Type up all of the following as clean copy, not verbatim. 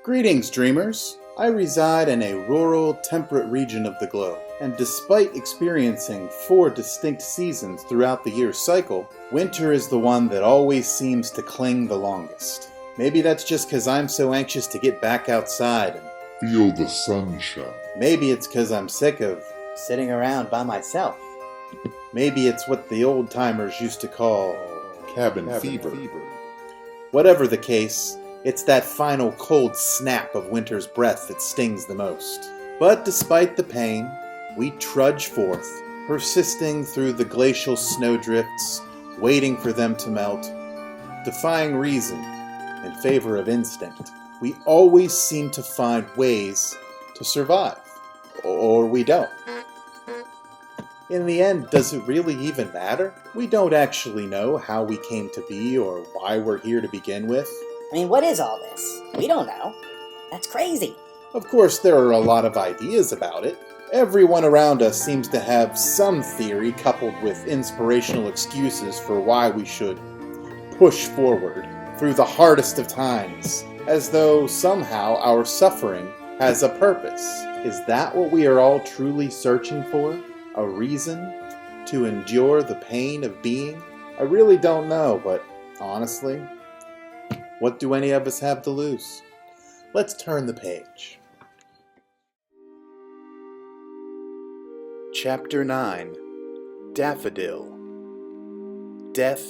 Greetings, dreamers! I reside in a rural, temperate region of the globe, and despite experiencing 4 distinct seasons throughout the year's cycle, winter is the one that always seems to cling the longest. Maybe that's just because I'm so anxious to get back outside and feel the sunshine. maybe it's because I'm sick of sitting around by myself. maybe it's what the old-timers used to call Cabin fever. Whatever the case, it's that final cold snap of winter's breath that stings the most. But despite the pain, we trudge forth, persisting through the glacial snowdrifts, waiting for them to melt, defying reason in favor of instinct. We always seem to find ways to survive. Or we don't. In the end, does it really even matter? We don't actually know how we came to be or why we're here to begin with. I mean, what is all this? We don't know. That's crazy. Of course, there are a lot of ideas about it. Everyone around us seems to have some theory coupled with inspirational excuses for why we should push forward through the hardest of times, as though somehow our suffering has a purpose. Is that what we are all truly searching for? A reason to endure the pain of being? I really don't know, but honestly, what do any of us have to lose? Let's turn the page. Chapter 9. Daffodil. Death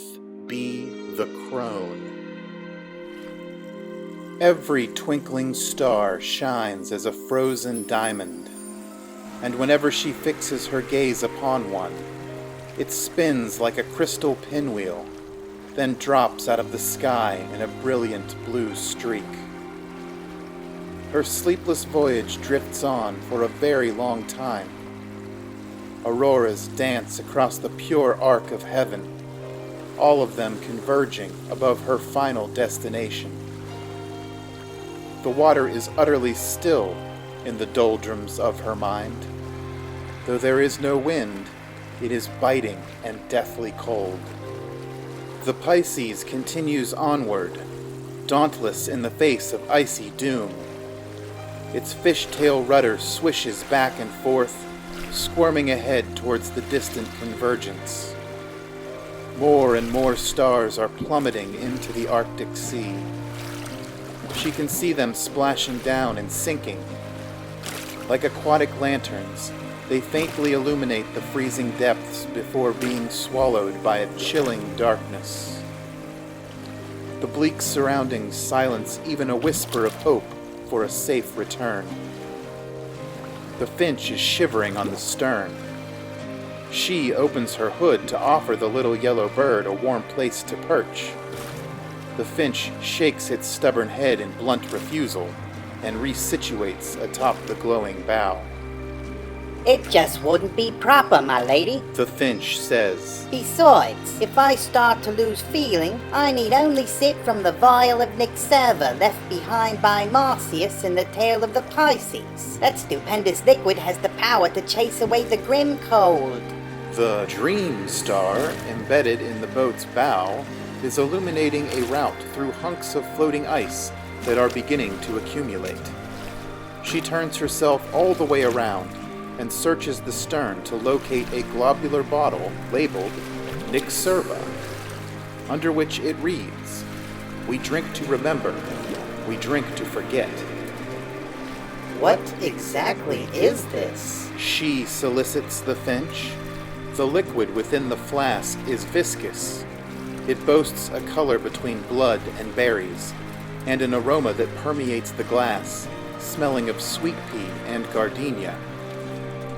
be the Crone. Every twinkling star shines as a frozen diamond, and whenever she fixes her gaze upon one, it spins like a crystal pinwheel, then drops out of the sky in a brilliant blue streak. Her sleepless voyage drifts on for a very long time. Auroras dance across the pure arc of heaven, all of them converging above her final destination. The water is utterly still in the doldrums of her mind. Though there is no wind, it is biting and deathly cold. The Pisces continues onward, dauntless in the face of icy doom. Its fishtail rudder swishes back and forth, squirming ahead towards the distant convergence. More and more stars are plummeting into the Arctic Sea. She can see them splashing down and sinking. Like aquatic lanterns, they faintly illuminate the freezing depths before being swallowed by a chilling darkness. The bleak surroundings silence even a whisper of hope for a safe return. The finch is shivering on the stern. She opens her hood to offer the little yellow bird a warm place to perch. The finch shakes its stubborn head in blunt refusal and resituates atop the glowing bough. It just wouldn't be proper, my lady. The finch says. Besides, if I start to lose feeling, I need only sip from the vial of Nixerva left behind by Marcius in the Tale of the Pisces. That stupendous liquid has the power to chase away the grim cold. The dream star, embedded in the boat's bow, is illuminating a route through hunks of floating ice that are beginning to accumulate. She turns herself all the way around and searches the stern to locate a globular bottle labeled Nixerva, under which it reads, "We drink to remember, we drink to forget." What exactly is this? She solicits the finch. The liquid within the flask is viscous. It boasts a color between blood and berries, and an aroma that permeates the glass, smelling of sweet pea and gardenia.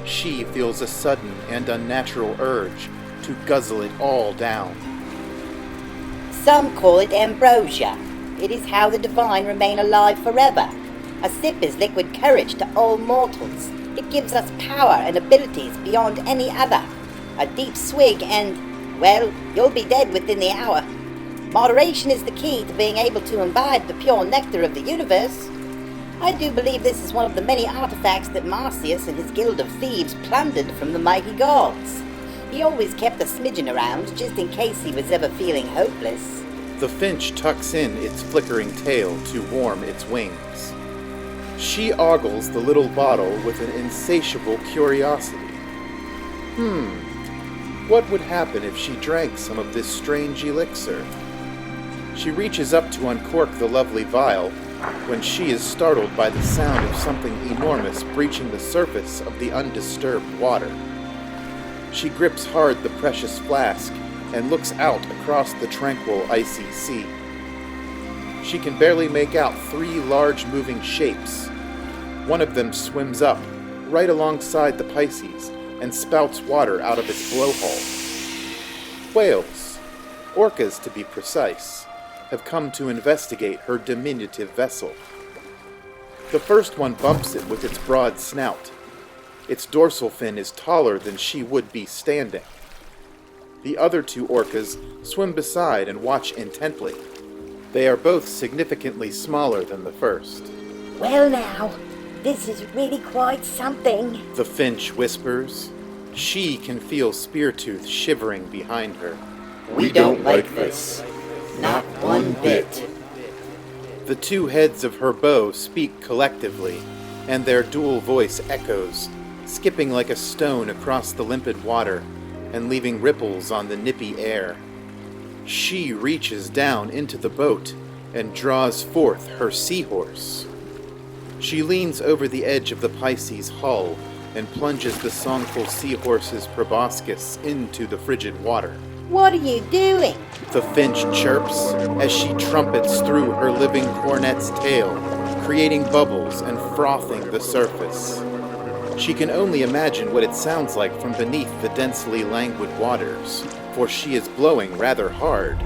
She feels a sudden and unnatural urge to guzzle it all down. Some call it ambrosia. It is how the divine remain alive forever. A sip is liquid courage to all mortals. It gives us power and abilities beyond any other. A deep swig and, well, you'll be dead within the hour. Moderation is the key to being able to imbibe the pure nectar of the universe. I do believe this is one of the many artifacts that Marcius and his guild of thieves plundered from the mighty gods. He always kept a smidgen around, just in case he was ever feeling hopeless. The finch tucks in its flickering tail to warm its wings. She ogles the little bottle with an insatiable curiosity. What would happen if she drank some of this strange elixir? She reaches up to uncork the lovely vial when she is startled by the sound of something enormous breaching the surface of the undisturbed water. She grips hard the precious flask and looks out across the tranquil, icy sea. She can barely make out 3 large moving shapes. One of them swims up, right alongside the Pisces, and spouts water out of its blowhole. Whales, orcas to be precise, have come to investigate her diminutive vessel. The first one bumps it with its broad snout. Its dorsal fin is taller than she would be standing. The other 2 orcas swim beside and watch intently. They are both significantly smaller than the first. Well now, this is really quite something. The finch whispers. She can feel Speartooth shivering behind her. We don't like this. Not one bit. The 2 heads of her bow speak collectively, and their dual voice echoes, skipping like a stone across the limpid water and leaving ripples on the nippy air. She reaches down into the boat and draws forth her seahorse. She leans over the edge of the Pisces hull and plunges the songful seahorse's proboscis into the frigid water. What are you doing? The finch chirps as she trumpets through her living cornet's tail, creating bubbles and frothing the surface. She can only imagine what it sounds like from beneath the densely languid waters, for she is blowing rather hard.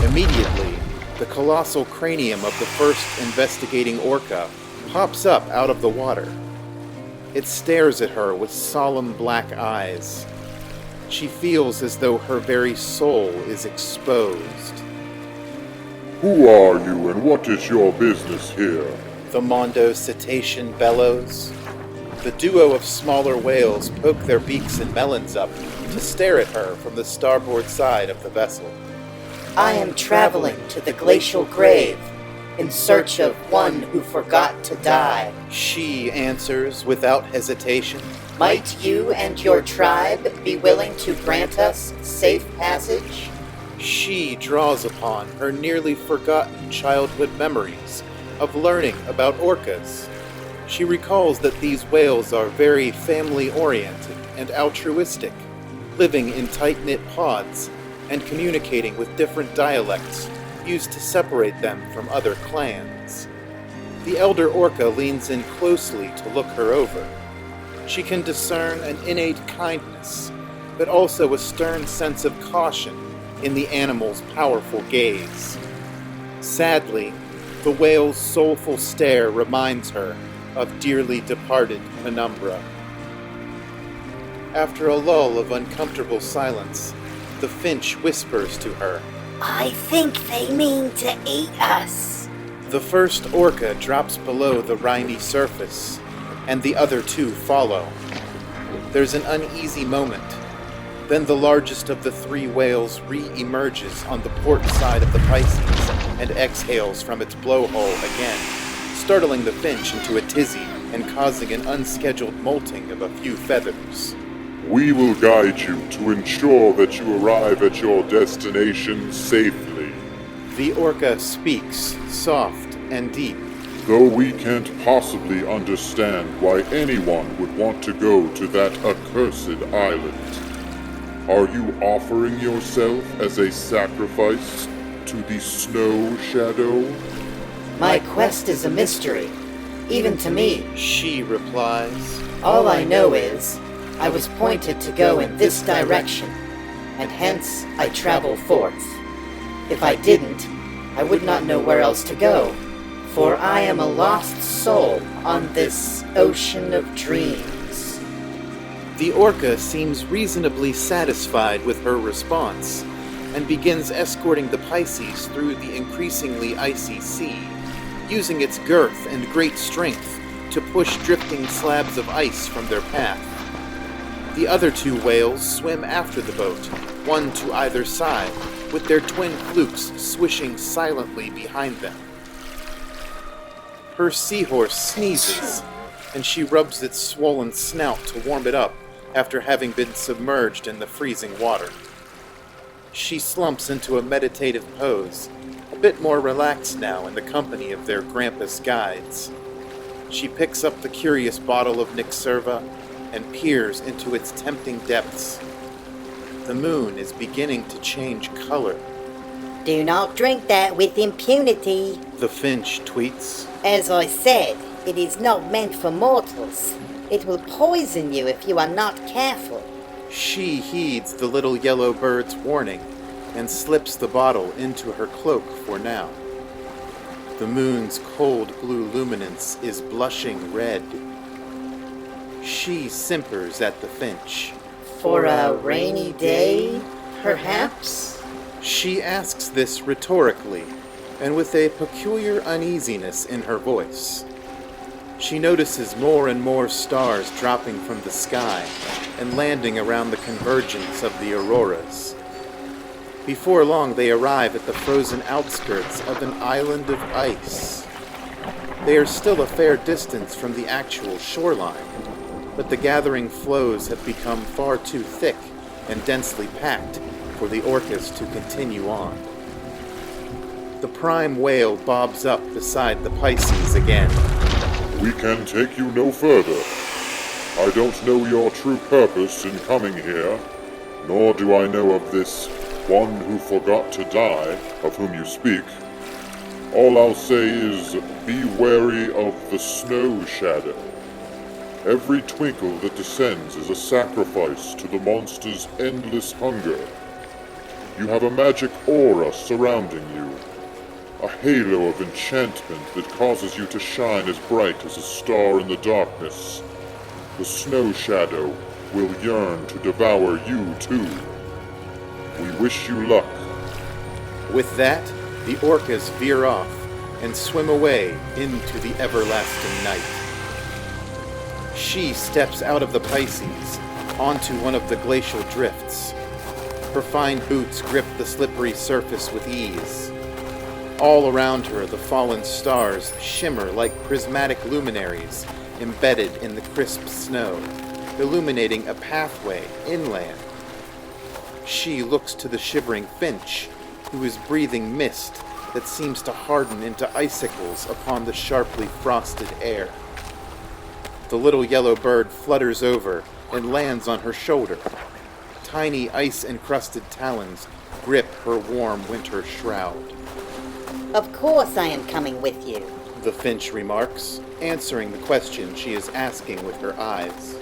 Immediately, the colossal cranium of the first investigating orca pops up out of the water. It stares at her with solemn black eyes. She feels as though her very soul is exposed. Who are you and what is your business here? The Mondo cetacean bellows. The duo of smaller whales poke their beaks and melons up to stare at her from the starboard side of the vessel. I am traveling to the glacial grave in search of one who forgot to die. She answers without hesitation. Might you and your tribe be willing to grant us safe passage? She draws upon her nearly forgotten childhood memories of learning about orcas. She recalls that these whales are very family-oriented and altruistic, living in tight-knit pods and communicating with different dialects used to separate them from other clans. The elder orca leans in closely to look her over. She can discern an innate kindness, but also a stern sense of caution in the animal's powerful gaze. Sadly, the whale's soulful stare reminds her of dearly departed Penumbra. After a lull of uncomfortable silence, the finch whispers to her. I think they mean to eat us. The first orca drops below the rimy surface, and the other 2 follow. There's an uneasy moment. Then the largest of the 3 whales re-emerges on the port side of the Pisces and exhales from its blowhole again, startling the finch into a tizzy and causing an unscheduled molting of a few feathers. We will guide you to ensure that you arrive at your destination safely. The orca speaks, soft and deep. Though we can't possibly understand why anyone would want to go to that accursed island. Are you offering yourself as a sacrifice to the Snow Shadow? My quest is a mystery, even to me. She replies. All I know is, I was pointed to go in this direction, and hence I travel forth. If I didn't, I would not know where else to go, for I am a lost soul on this ocean of dreams. The orca seems reasonably satisfied with her response, and begins escorting the Pisces through the increasingly icy sea, using its girth and great strength to push drifting slabs of ice from their path. The other 2 whales swim after the boat, one to either side, with their twin flukes swishing silently behind them. Her seahorse sneezes, and she rubs its swollen snout to warm it up after having been submerged in the freezing water. She slumps into a meditative pose, a bit more relaxed now in the company of their Grampus guides. She picks up the curious bottle of Nixerva and peers into its tempting depths. The moon is beginning to change color. Do not drink that with impunity. The finch tweets. As I said, it is not meant for mortals. It will poison you if you are not careful. She heeds the little yellow bird's warning and slips the bottle into her cloak for now. The moon's cold blue luminance is blushing red. She simpers at the finch. For a rainy day, perhaps? She asks this rhetorically, and with a peculiar uneasiness in her voice. She notices more and more stars dropping from the sky and landing around the convergence of the auroras. Before long, they arrive at the frozen outskirts of an island of ice. They are still a fair distance from the actual shoreline, but the gathering floes have become far too thick and densely packed for the orcas to continue on. The prime whale bobs up beside the Pisces again. We can take you no further. I don't know your true purpose in coming here, nor do I know of this one who forgot to die, of whom you speak. All I'll say is, be wary of the snow shadow. Every twinkle that descends is a sacrifice to the monster's endless hunger. You have a magic aura surrounding you, a halo of enchantment that causes you to shine as bright as a star in the darkness. The snow shadow will yearn to devour you too. We wish you luck. With that, the orcas veer off and swim away into the everlasting night. She steps out of the Pisces onto one of the glacial drifts. Her fine boots grip the slippery surface with ease. All around her, the fallen stars shimmer like prismatic luminaries embedded in the crisp snow, illuminating a pathway inland. She looks to the shivering finch, who is breathing mist that seems to harden into icicles upon the sharply frosted air. The little yellow bird flutters over and lands on her shoulder. Tiny ice-encrusted talons grip her warm winter shroud. Of course I am coming with you. The finch remarks, answering the question she is asking with her eyes.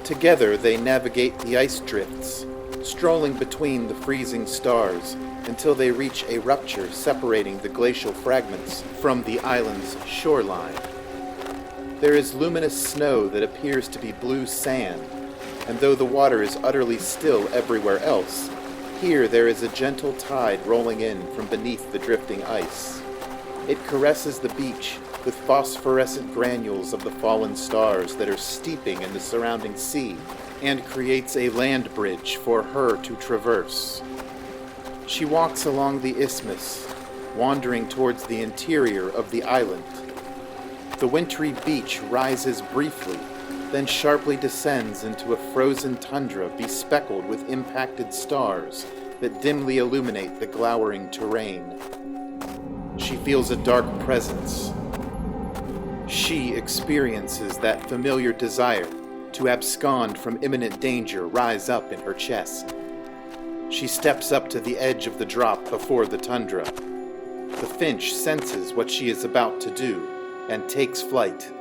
Together they navigate the ice drifts, strolling between the freezing stars until they reach a rupture separating the glacial fragments from the island's shoreline. There is luminous snow that appears to be blue sand, and though the water is utterly still everywhere else, here there is a gentle tide rolling in from beneath the drifting ice. It caresses the beach with phosphorescent granules of the fallen stars that are steeping in the surrounding sea, and creates a land bridge for her to traverse. She walks along the isthmus, wandering towards the interior of the island. The wintry beach rises briefly, then sharply descends into a frozen tundra bespeckled with impacted stars that dimly illuminate the glowering terrain. She feels a dark presence. She experiences that familiar desire to abscond from imminent danger rise up in her chest. She steps up to the edge of the drop before the tundra. The finch senses what she is about to do and takes flight.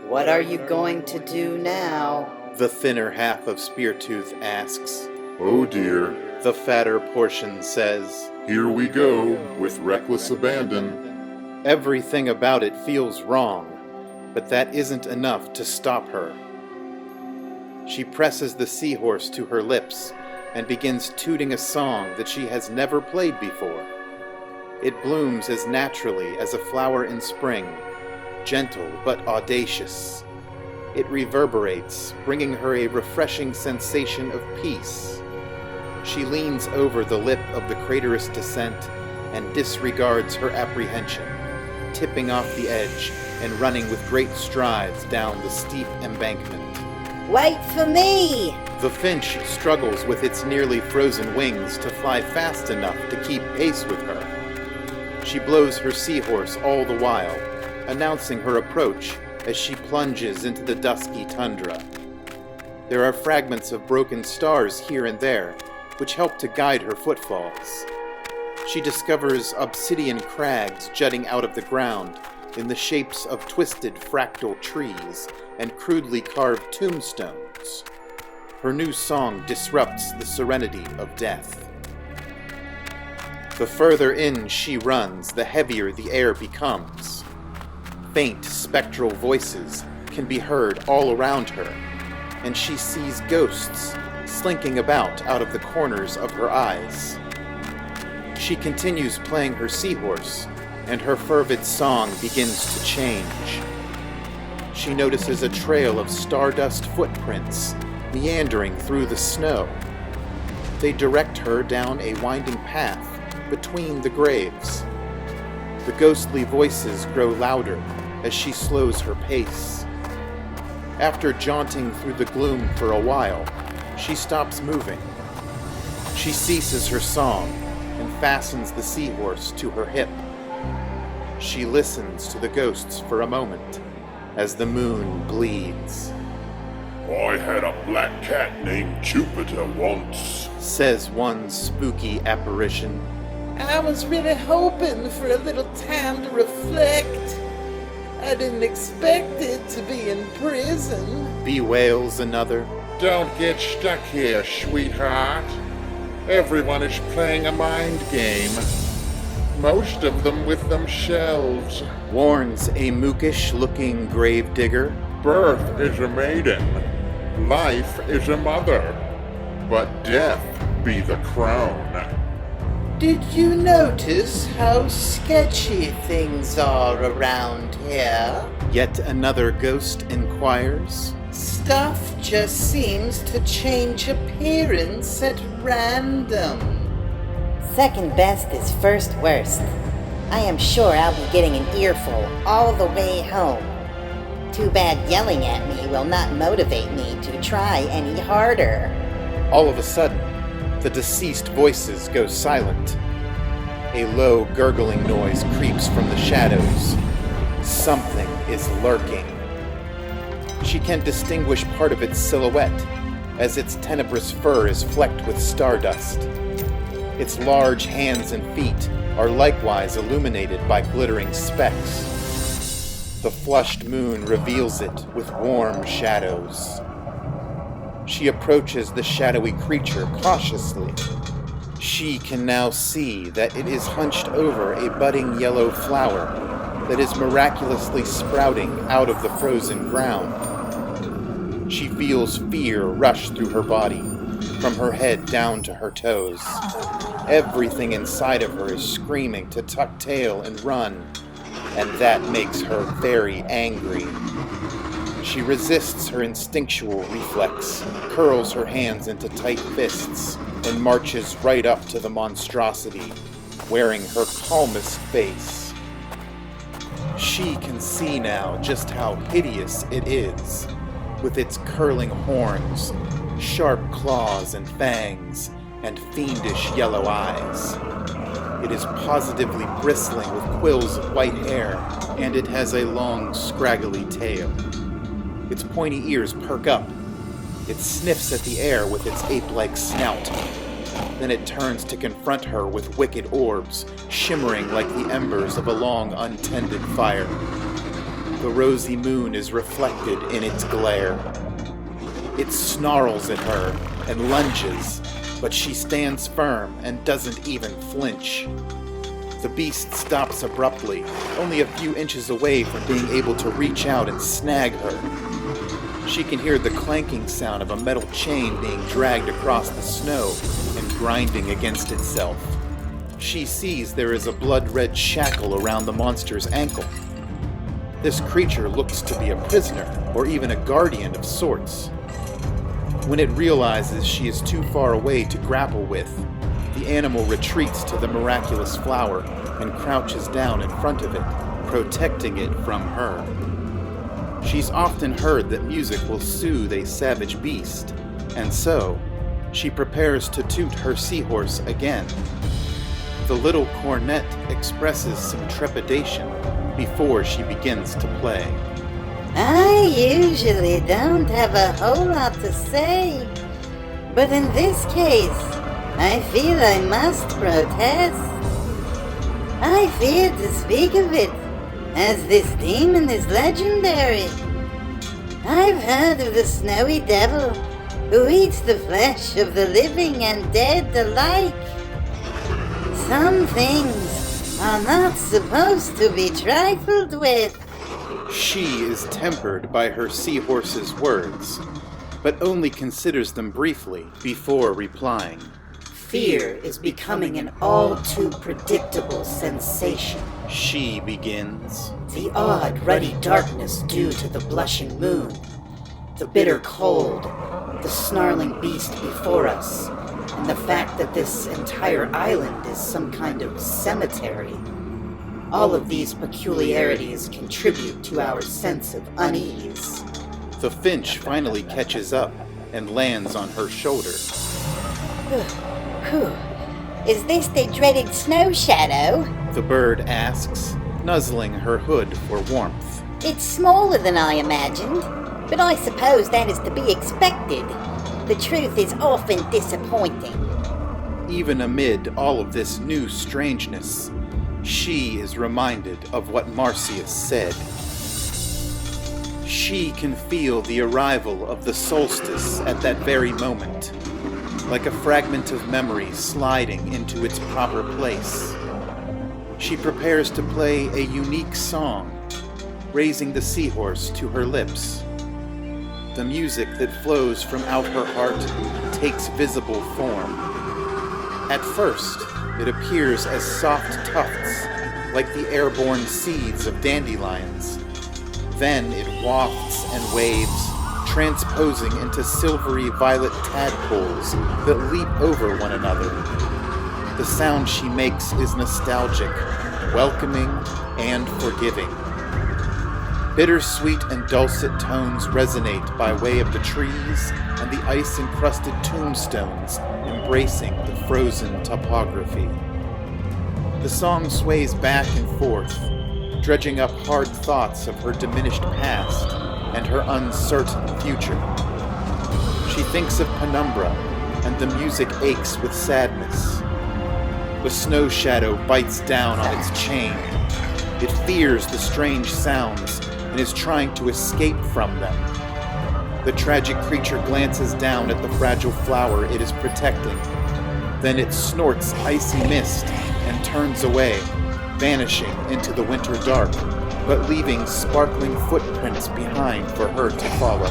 What are you going to do now? The thinner half of Speartooth asks. Oh dear, The fatter portion says, here we go, with reckless abandon. everything about it feels wrong, but that isn't enough to stop her. She presses the seahorse to her lips and begins tooting a song that she has never played before. It blooms as naturally as a flower in spring, gentle but audacious. It reverberates, bringing her a refreshing sensation of peace. She leans over the lip of the craterous descent and disregards her apprehension. tipping off the edge and running with great strides down the steep embankment. Wait for me! The finch struggles with its nearly frozen wings to fly fast enough to keep pace with her. She blows her seahorse all the while, announcing her approach as she plunges into the dusky tundra. There are fragments of broken stars here and there, which help to guide her footfalls. She discovers obsidian crags jutting out of the ground in the shapes of twisted fractal trees and crudely carved tombstones. Her new song disrupts the serenity of death. The further in she runs, the heavier the air becomes. Faint spectral voices can be heard all around her, and she sees ghosts slinking about out of the corners of her eyes. She continues playing her seahorse, and her fervid song begins to change. She notices a trail of stardust footprints meandering through the snow. They direct her down a winding path between the graves. The ghostly voices grow louder as she slows her pace. After jaunting through the gloom for a while, she stops moving. She ceases her song and fastens the seahorse to her hip. She listens to the ghosts for a moment as the moon bleeds. I had a black cat named Jupiter once, Says one spooky apparition. I was really hoping for a little time to reflect. I didn't expect it to be in prison. Bewails another. Don't get stuck here, sweetheart. Everyone is playing a mind game. Most of them with themselves. Warns a mookish-looking gravedigger. Birth is a maiden. Life is a mother. But death be the crown. Did you notice how sketchy things are around here? Yet another ghost inquires. Stuff just seems to change appearance at random. Second best is first worst. I am sure I'll be getting an earful all the way home. Too bad yelling at me will not motivate me to try any harder. All of a sudden, the deceased voices go silent. A low, gurgling noise creeps from the shadows. Something is lurking. She can distinguish part of its silhouette, as its tenebrous fur is flecked with stardust. Its large hands and feet are likewise illuminated by glittering specks. The flushed moon reveals it with warm shadows. She approaches the shadowy creature cautiously. She can now see that it is hunched over a budding yellow flower that is miraculously sprouting out of the frozen ground. She feels fear rush through her body, from her head down to her toes. Everything inside of her is screaming to tuck tail and run, and that makes her very angry. She resists her instinctual reflex, curls her hands into tight fists, and marches right up to the monstrosity, wearing her calmest face. She can see now just how hideous it is, with its curling horns, sharp claws and fangs, and fiendish yellow eyes. It is positively bristling with quills of white hair, and it has a long, scraggly tail. Its pointy ears perk up. It sniffs at the air with its ape-like snout. Then it turns to confront her with wicked orbs, shimmering like the embers of a long untended fire. The rosy moon is reflected in its glare. It snarls at her and lunges, but she stands firm and doesn't even flinch. The beast stops abruptly, only a few inches away from being able to reach out and snag her. She can hear the clanking sound of a metal chain being dragged across the snow and grinding against itself. She sees there is a blood-red shackle around the monster's ankle. This creature looks to be a prisoner, or even a guardian of sorts. When it realizes she is too far away to grapple with, the animal retreats to the miraculous flower and crouches down in front of it, protecting it from her. She's often heard that music will soothe a savage beast, and so she prepares to toot her seahorse again. The little cornet expresses some trepidation before she begins to play. I usually don't have a whole lot to say, but in this case, I feel I must protest. I fear to speak of it, as this demon is legendary. I've heard of the snowy devil, who eats the flesh of the living and dead alike. Some things are not supposed to be trifled with. She is tempered by her seahorse's words, but only considers them briefly before replying. Fear is becoming an all-too predictable sensation. She begins. The odd, ruddy darkness due to the blushing moon, the bitter cold, the snarling beast before us, and the fact that this entire island is some kind of cemetery. All of these peculiarities contribute to our sense of unease. The finch finally catches up and lands on her shoulder. Whew. Is this the dreaded snow shadow? The bird asks, nuzzling her hood for warmth. It's smaller than I imagined, but I suppose that is to be expected. The truth is often disappointing. Even amid all of this new strangeness, she is reminded of what Marcius said. She can feel the arrival of the solstice at that very moment, like a fragment of memory sliding into its proper place. She prepares to play a unique song, raising the seahorse to her lips. The music that flows from out her heart takes visible form. At first, it appears as soft tufts, like the airborne seeds of dandelions. Then it wafts and waves, transposing into silvery violet tadpoles that leap over one another. The sound she makes is nostalgic, welcoming, and forgiving. Bittersweet and dulcet tones resonate by way of the trees and the ice-encrusted tombstones embracing the frozen topography. The song sways back and forth, dredging up hard thoughts of her diminished past and her uncertain future. She thinks of Penumbra, and the music aches with sadness. The snow shadow bites down on its chain. It fears the strange sounds and is trying to escape from them. The tragic creature glances down at the fragile flower it is protecting. Then it snorts icy mist and turns away, vanishing into the winter dark, but leaving sparkling footprints behind for her to follow.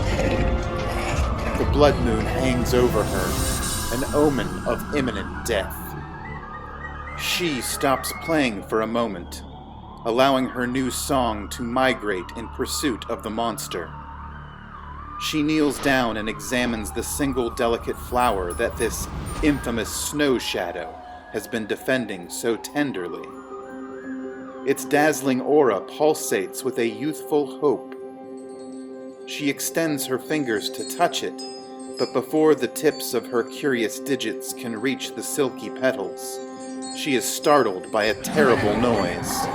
The blood moon hangs over her, an omen of imminent death. She stops playing for a moment, allowing her new song to migrate in pursuit of the monster. She kneels down and examines the single delicate flower that this infamous snow shadow has been defending so tenderly. Its dazzling aura pulsates with a youthful hope. She extends her fingers to touch it, but before the tips of her curious digits can reach the silky petals, she is startled by a terrible noise.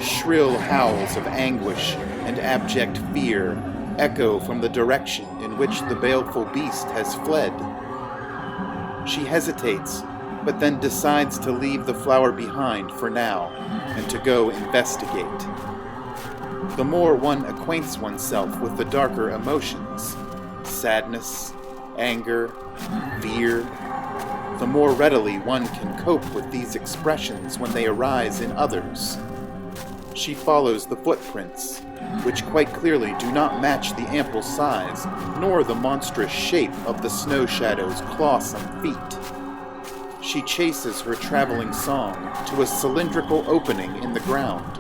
Shrill howls of anguish and abject fear echo from the direction in which the baleful beast has fled. She hesitates, but then decides to leave the flower behind for now and to go investigate. The more one acquaints oneself with the darker emotions, sadness, anger, fear, the more readily one can cope with these expressions when they arise in others. She follows the footprints, which quite clearly do not match the ample size nor the monstrous shape of the snow shadow's clawsome feet. She chases her traveling song to a cylindrical opening in the ground.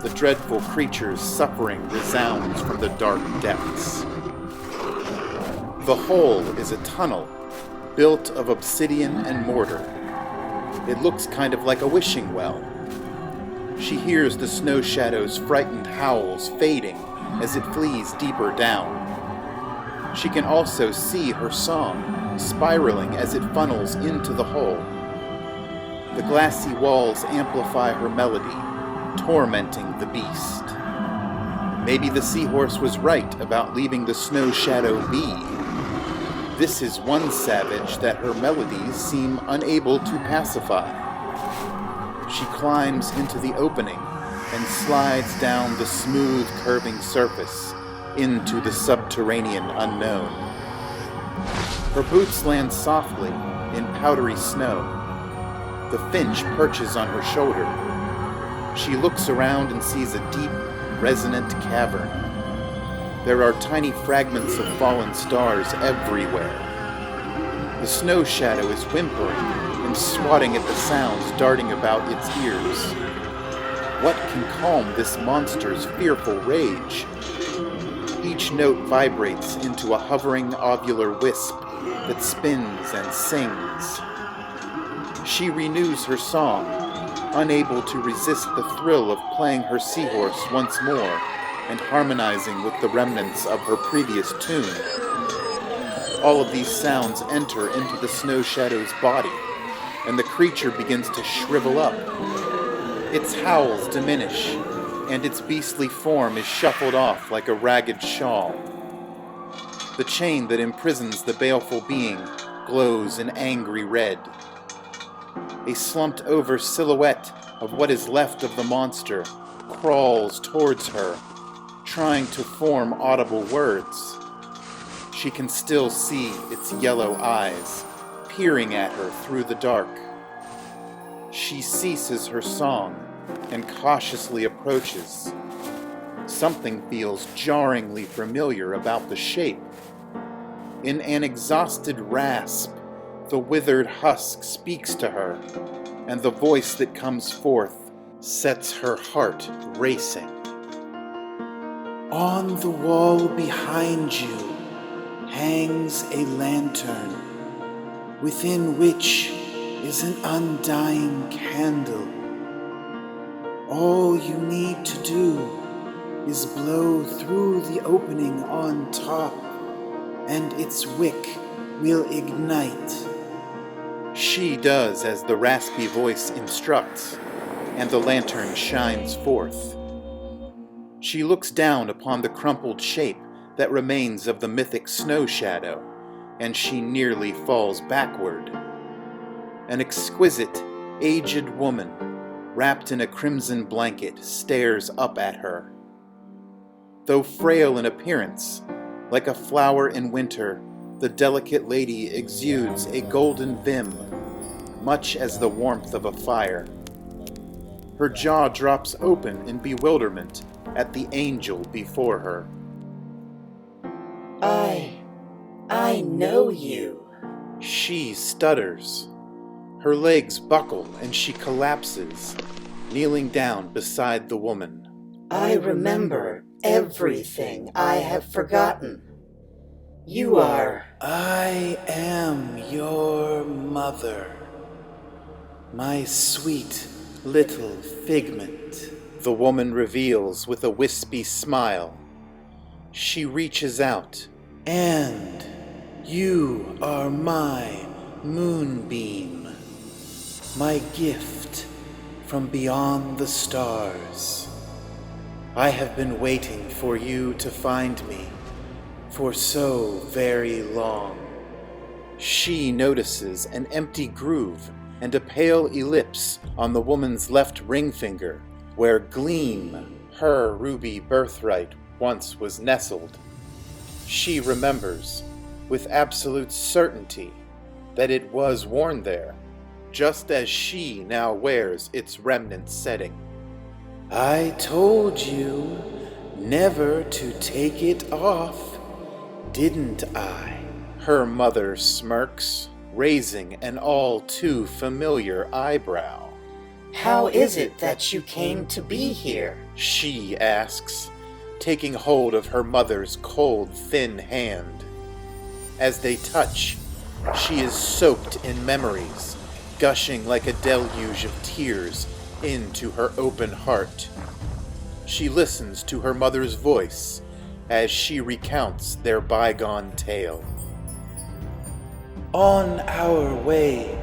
The dreadful creature's suffering resounds from the dark depths. The hole is a tunnel, built of obsidian and mortar. It looks kind of like a wishing well. She hears the snow shadow's frightened howls fading as it flees deeper down. She can also see her song spiraling as it funnels into the hole. The glassy walls amplify her melody, tormenting the beast. Maybe the seahorse was right about leaving the snow shadow be. This is one savage that her melodies seem unable to pacify. She climbs into the opening and slides down the smooth, curving surface into the subterranean unknown. Her boots land softly in powdery snow. The finch perches on her shoulder. She looks around and sees a deep, resonant cavern. There are tiny fragments of fallen stars everywhere. The snow shadow is whimpering and swatting at the sounds darting about its ears. What can calm this monster's fearful rage? Each note vibrates into a hovering ovular wisp that spins and sings. She renews her song, unable to resist the thrill of playing her seahorse once more and harmonizing with the remnants of her previous tune. All of these sounds enter into the snow shadow's body, and the creature begins to shrivel up. Its howls diminish, and its beastly form is shuffled off like a ragged shawl. The chain that imprisons the baleful being glows an angry red. A slumped-over silhouette of what is left of the monster crawls towards her, trying to form audible words. She can still see its yellow eyes peering at her through the dark. She ceases her song and cautiously approaches. Something feels jarringly familiar about the shape. In an exhausted rasp, the withered husk speaks to her, and the voice that comes forth sets her heart racing. On the wall behind you hangs a lantern, within which is an undying candle. All you need to do is blow through the opening on top, and its wick will ignite. She does as the raspy voice instructs, and the lantern shines forth. She looks down upon the crumpled shape that remains of the mythic snow shadow, and she nearly falls backward. An exquisite, aged woman, wrapped in a crimson blanket, stares up at her. Though frail in appearance, like a flower in winter, the delicate lady exudes a golden vim, much as the warmth of a fire. Her jaw drops open in bewilderment at the angel before her. I know you. She stutters. Her legs buckle and she collapses, kneeling down beside the woman. I remember everything I have forgotten. You are... I am your mother, my sweet little figment. The woman reveals with a wispy smile. She reaches out. And you are my moonbeam, my gift from beyond the stars. I have been waiting for you to find me for so very long. She notices an empty groove and a pale ellipse on the woman's left ring finger, where Gleam, her ruby birthright, once was nestled. She remembers, with absolute certainty, that it was worn there, just as she now wears its remnant setting. I told you never to take it off, didn't I? Her mother smirks, raising an all too familiar eyebrow. How is it that you came to be here? She asks, taking hold of her mother's cold, thin hand. As they touch, she is soaked in memories, gushing like a deluge of tears into her open heart. She listens to her mother's voice as she recounts their bygone tale. On our way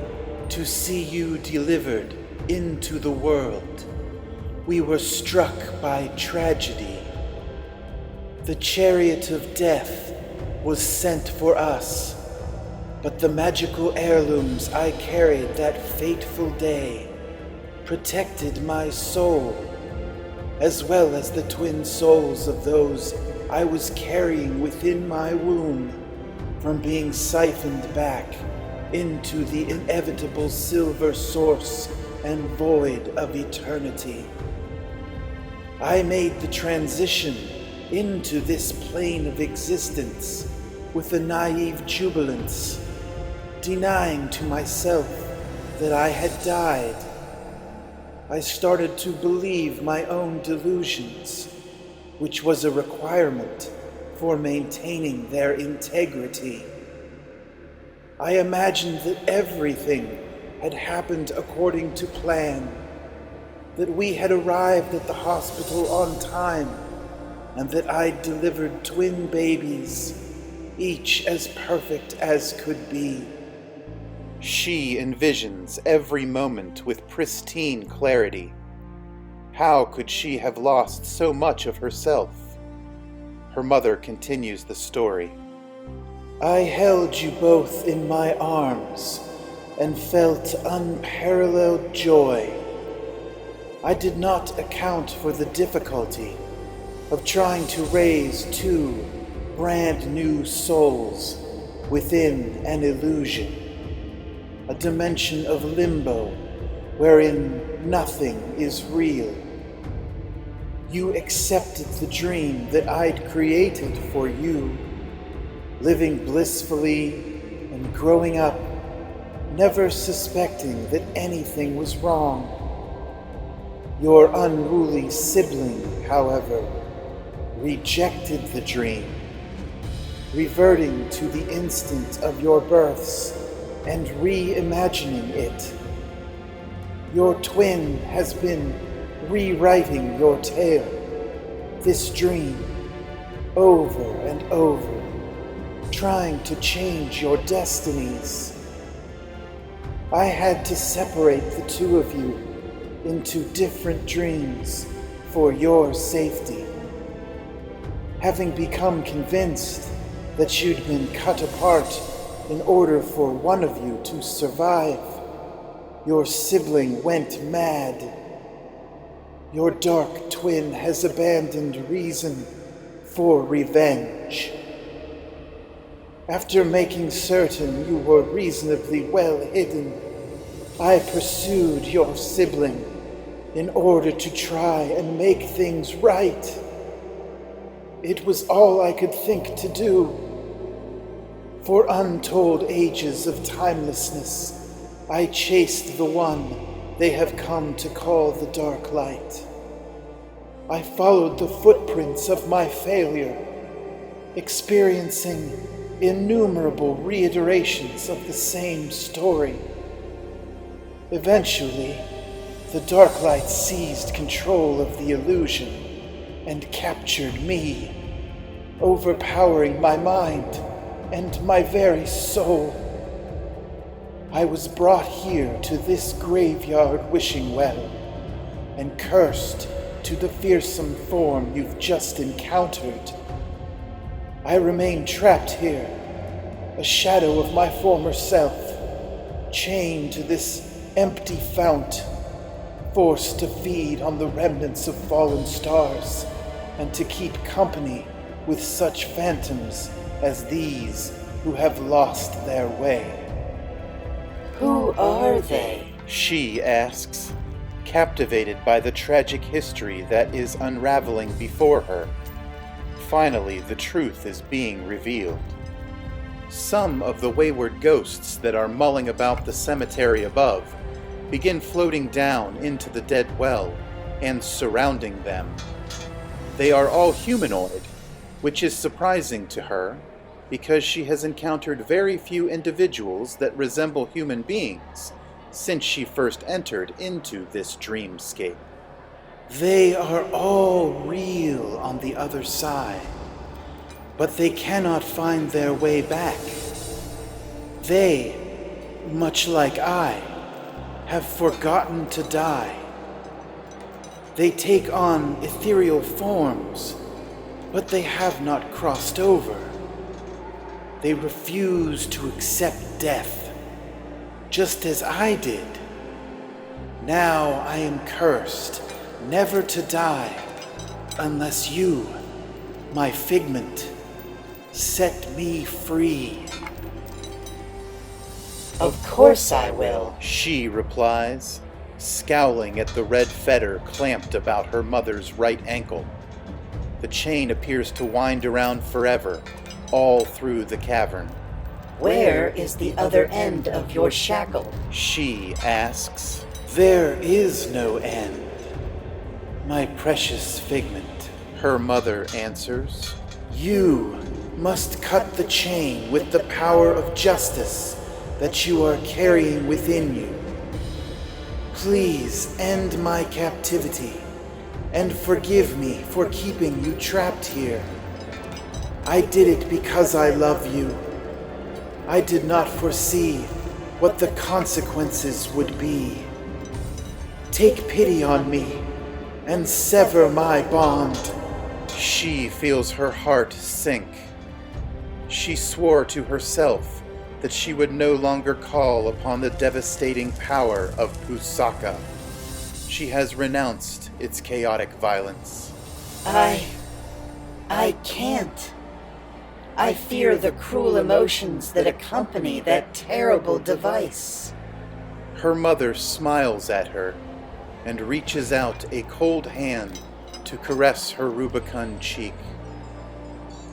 to see you delivered into the world, we were struck by tragedy. The chariot of death was sent for us, but the magical heirlooms I carried that fateful day protected my soul, as well as the twin souls of those I was carrying within my womb from being siphoned back into the inevitable silver source and void of eternity. I made the transition into this plane of existence with a naive jubilance, denying to myself that I had died. I started to believe my own delusions, which was a requirement for maintaining their integrity. I imagined that everything had happened according to plan, that we had arrived at the hospital on time, and that I'd delivered twin babies, each as perfect as could be. She envisions every moment with pristine clarity. How could she have lost so much of herself? Her mother continues the story. I held you both in my arms and felt unparalleled joy. I did not account for the difficulty of trying to raise two brand new souls within an illusion, a dimension of limbo wherein nothing is real. You accepted the dream that I'd created for you, living blissfully and growing up, never suspecting that anything was wrong. Your unruly sibling, however, rejected the dream, reverting to the instant of your births and reimagining it. Your twin has been rewriting your tale, this dream, over and over, trying to change your destinies. I had to separate the two of you into different dreams for your safety. Having become convinced that you'd been cut apart in order for one of you to survive, your sibling went mad. Your dark twin has abandoned reason for revenge. After making certain you were reasonably well hidden, I pursued your sibling in order to try and make things right. It was all I could think to do. For untold ages of timelessness, I chased the one they have come to call the Dark Light. I followed the footprints of my failure, experiencing innumerable reiterations of the same story. Eventually, the Dark Light seized control of the illusion and captured me, overpowering my mind and my very soul. I was brought here to this graveyard wishing well, and cursed to the fearsome form you've just encountered. I remain trapped here, a shadow of my former self, chained to this empty fount, forced to feed on the remnants of fallen stars, and to keep company with such phantoms as these who have lost their way. Who are they? She asks, captivated by the tragic history that is unraveling before her. Finally, the truth is being revealed. Some of the wayward ghosts that are mulling about the cemetery above begin floating down into the dead well and surrounding them. They are all humanoid, which is surprising to her because she has encountered very few individuals that resemble human beings since she first entered into this dreamscape. They are all real on the other side, but they cannot find their way back. They, much like I, have forgotten to die. They take on ethereal forms, but they have not crossed over. They refuse to accept death, just as I did. Now I am cursed, never to die, unless you, my figment, set me free. Of course I will. She replies, scowling at the red fetter clamped about her mother's right ankle. The chain appears to wind around forever, all through the cavern. Where is the other end of your shackle? She asks. There is no end, my precious figment. Her mother answers. You must cut the chain with the power of justice that you are carrying within you. Please end my captivity and forgive me for keeping you trapped here. I did it because I love you. I did not foresee what the consequences would be. Take pity on me and sever my bond. She feels her heart sink. She swore to herself that she would no longer call upon the devastating power of Pusaka. She has renounced its chaotic violence. I can't. I fear the cruel emotions that accompany that terrible device. Her mother smiles at her and reaches out a cold hand to caress her rubicund cheek.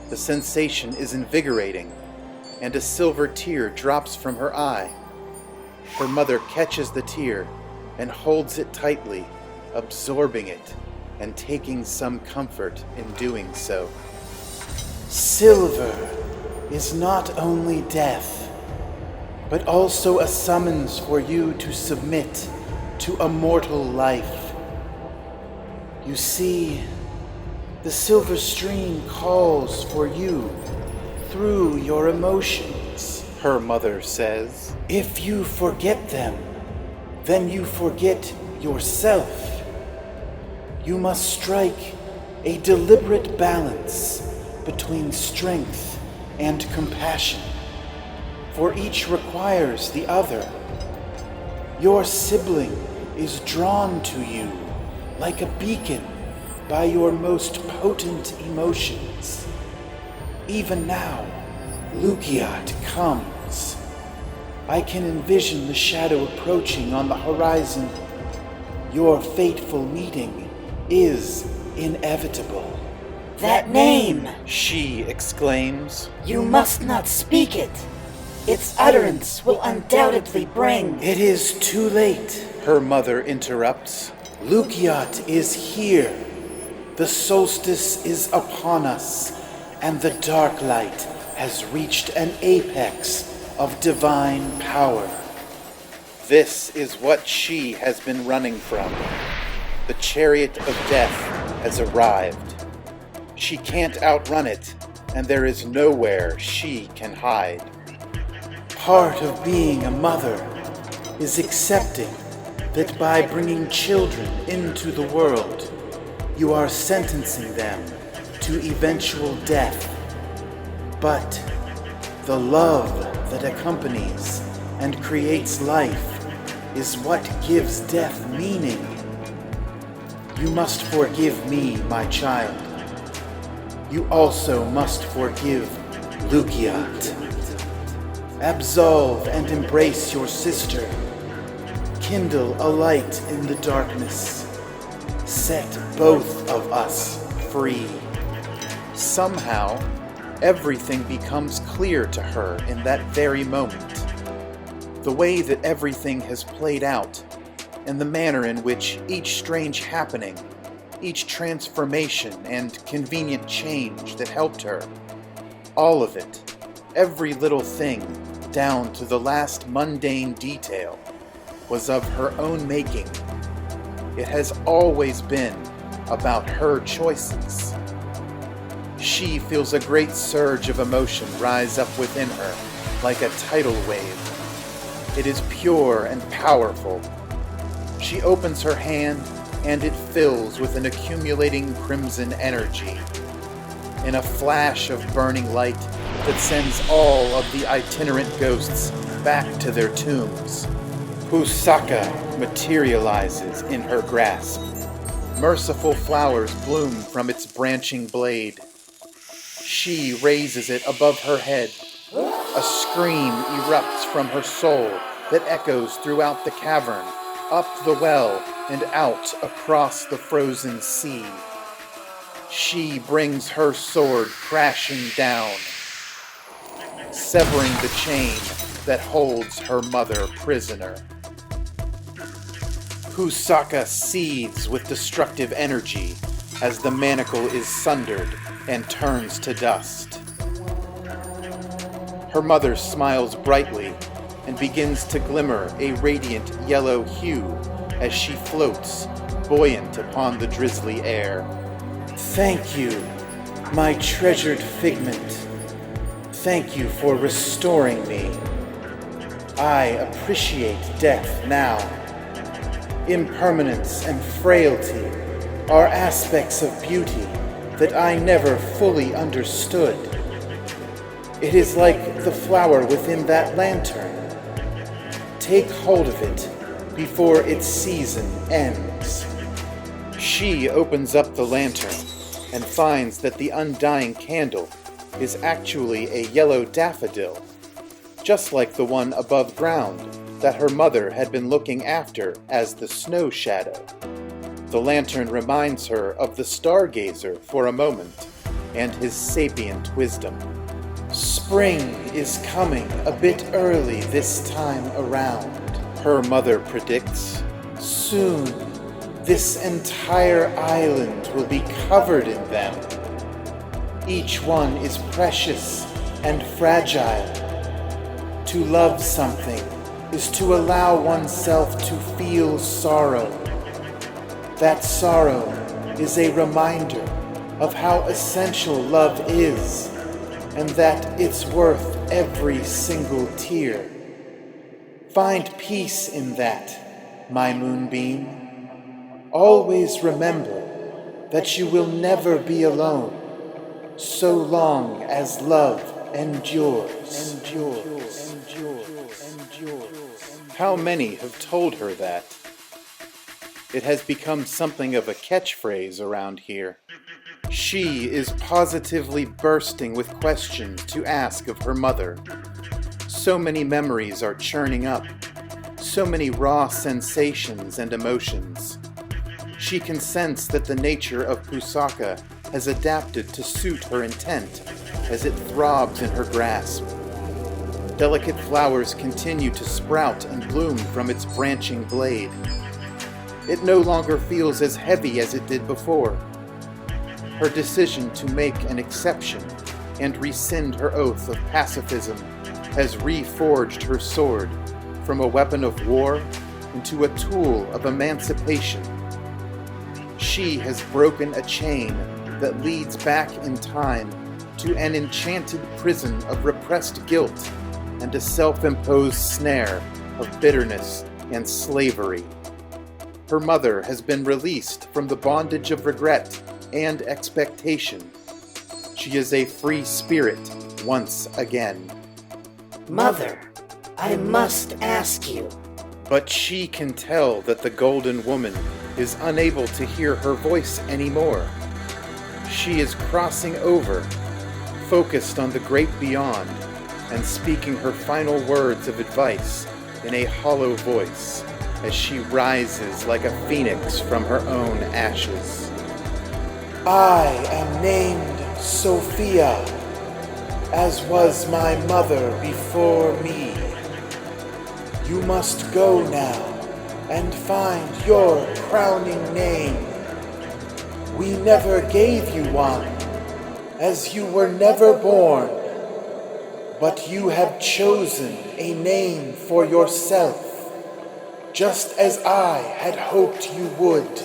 The sensation is invigorating, and a silver tear drops from her eye. Her mother catches the tear and holds it tightly, absorbing it and taking some comfort in doing so. Silver is not only death, but also a summons for you to submit to a mortal life. You see, the silver stream calls for you through your emotions, her mother says. If you forget them, then you forget yourself. You must strike a deliberate balance between strength and compassion, for each requires the other. Your sibling is drawn to you like a beacon by your most potent emotions. Even now, Lukiat comes. I can envision the shadow approaching on the horizon. Your fateful meeting is inevitable. That name! She exclaims. You must not speak it. Its utterance will undoubtedly bring... It is too late, her mother interrupts. Lukiat is here. The solstice is upon us, and the dark light has reached an apex of divine power. This is what she has been running from. The chariot of death has arrived. She can't outrun it, and there is nowhere she can hide. Part of being a mother is accepting that by bringing children into the world, you are sentencing them to eventual death. But the love that accompanies and creates life is what gives death meaning. You must forgive me, my child. You also must forgive Lukiat. Absolve and embrace your sister. Kindle a light in the darkness. Set both of us free. Somehow, everything becomes clear to her in that very moment. The way that everything has played out, and the manner in which each strange happening, each transformation and convenient change that helped her, all of it, every little thing, down to the last mundane detail, was of her own making. It has always been about her choices. She feels a great surge of emotion rise up within her like a tidal wave. It is pure and powerful. She opens her hand and it fills with an accumulating crimson energy. In a flash of burning light that sends all of the itinerant ghosts back to their tombs, Pusaka materializes in her grasp. Merciful flowers bloom from its branching blade. She raises it above her head. A scream erupts from her soul that echoes throughout the cavern, up the well, and out across the frozen sea. She brings her sword crashing down, severing the chain that holds her mother prisoner. Pusaka seethes with destructive energy as the manacle is sundered and turns to dust. Her mother smiles brightly and begins to glimmer a radiant yellow hue as she floats, buoyant upon the drizzly air. Thank you, my treasured figment. Thank you for restoring me. I appreciate death now. Impermanence and frailty are aspects of beauty that I never fully understood. It is like the flower within that lantern. Take hold of it before its season ends. She opens up the lantern and finds that the undying candle is actually a yellow daffodil, just like the one above ground that her mother had been looking after as the snow shadow. The lantern reminds her of the stargazer for a moment and his sapient wisdom. Spring is coming a bit early this time around, her mother predicts. Soon, this entire island will be covered in them. Each one is precious and fragile. To love something is to allow oneself to feel sorrow. That sorrow is a reminder of how essential love is, and that it's worth every single tear. Find peace in that, my moonbeam. Always remember that you will never be alone, so long as love endures. How many have told her that? It has become something of a catchphrase around here. She is positively bursting with questions to ask of her mother. So many memories are churning up, so many raw sensations and emotions. She can sense that the nature of Pusaka has adapted to suit her intent as it throbs in her grasp. Delicate flowers continue to sprout and bloom from its branching blade. It no longer feels as heavy as it did before. Her decision to make an exception and rescind her oath of pacifism has reforged her sword from a weapon of war into a tool of emancipation. She has broken a chain that leads back in time to an enchanted prison of repressed guilt and a self-imposed snare of bitterness and slavery. Her mother has been released from the bondage of regret and expectation. She is a free spirit once again. Mother, I must ask you. But she can tell that the Golden Woman is unable to hear her voice anymore. She is crossing over, focused on the great beyond, and speaking her final words of advice in a hollow voice as she rises like a phoenix from her own ashes. I am named Sophia, as was my mother before me. You must go now and find your crowning name. We never gave you one, as you were never born, but you have chosen a name for yourself. just as I had hoped you would.